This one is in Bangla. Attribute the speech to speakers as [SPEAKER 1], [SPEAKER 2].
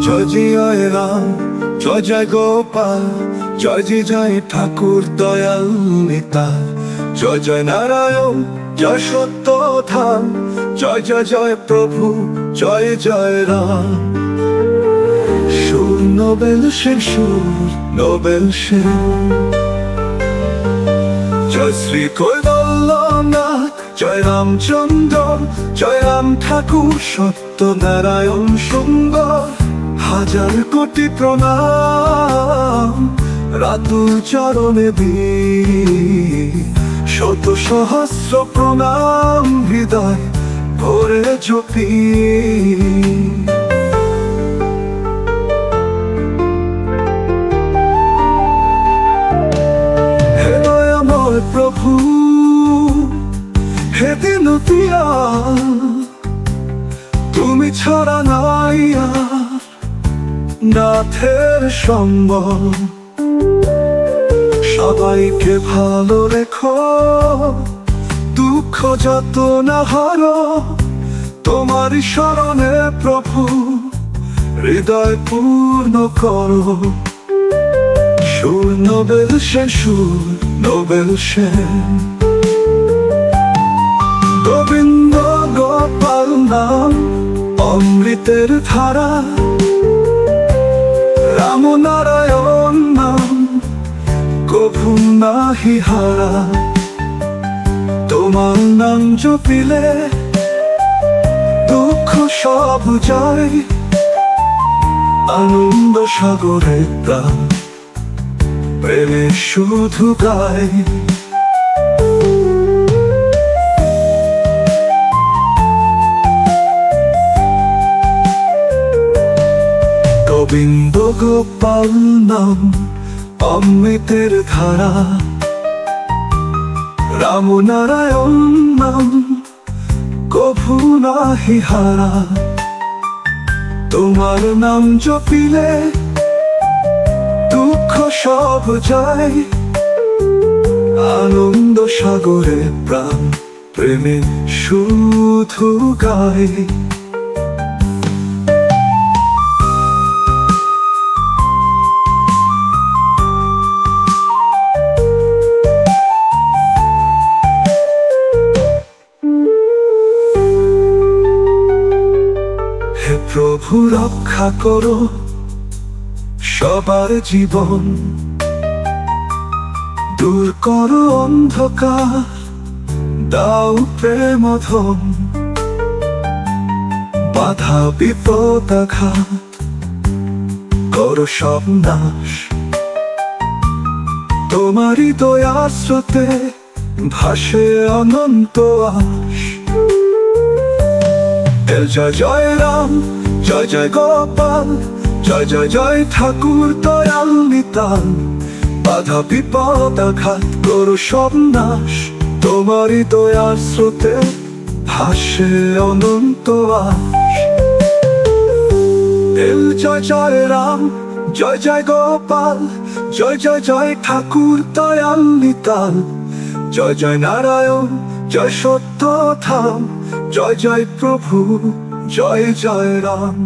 [SPEAKER 1] জয় জয় রাম, জয় জয় গোপাল, জয় জয় জয় ঠাকুর দয়াল নিতাই। জয় জয় নারায়ণ, জয় সত্য ধাম, জয় জয় জয় প্রভু, জয় জয় রাম। সুর নোবেল সেন, সুর নোবেল সেন। জয় শ্রী কৈবল্যনাথ, জয় রামচন্দ্র, জয় রাম ঠাকুর সত্য নারায়ণ সুন্দর। হাজার কোটি প্রণাম রাতুল চরণে দিই, শত সহস্র প্রণাম হৃদয় ভরে জপি। হে দয়াময় প্রভু, হে দীনতিয়া, তুমি ছাড়া নাই নাথের সম্বল। সবাইকে ভালো রেখো, দুঃখ যত না হারো, তোমারই শরণে প্রভু হৃদয় পূর্ণ করো। সুর নোবেল সেন, সুর নোবেল সেন। গোবিন্দ গোপাল নাম অমৃতের ধারা, রাম নারায়ণ নাম কভু নাহি হারা। তোমার নাম জপিলে দুঃখ সব যায়, আনন্দ সাগরে প্রাণ প্রেমে শুধু গায়। গোবিন্দ গোপাল নাম অমৃতের ধারা, রাম নারায়ণ নাম কভু নাহি হারা। তোমার নাম জপিলে দুঃখ সব যায়, আনন্দ সাগরে প্রাণ প্রেমে শুধু গায়। প্রভু রক্ষা করো সবার জীবন, দূর করো অন্ধকার, দাও প্রেম ধন। বাধা বিপদ আঘাত করো সব নাশ, তোমারই দয়ার স্রোতে ভাসে অনন্ত আশ। জয় জয় রাম, জয় জয় গোপাল, জয় জয় জয় ঠাকুর দয়াল নিতাই। বাধা বিপদ আঘাত করো সব নাশ, তোমারই দয়ার স্রোতে ভাসে অনন্ত আশ। জয় জয় রাম, জয় জয় গোপাল, জয় জয় জয় ঠাকুর দয়াল নিতাই। জয় জয় নারায়ণ, জয় সত্য ধাম, জয় জয় প্রভু, জয় জয় রাম।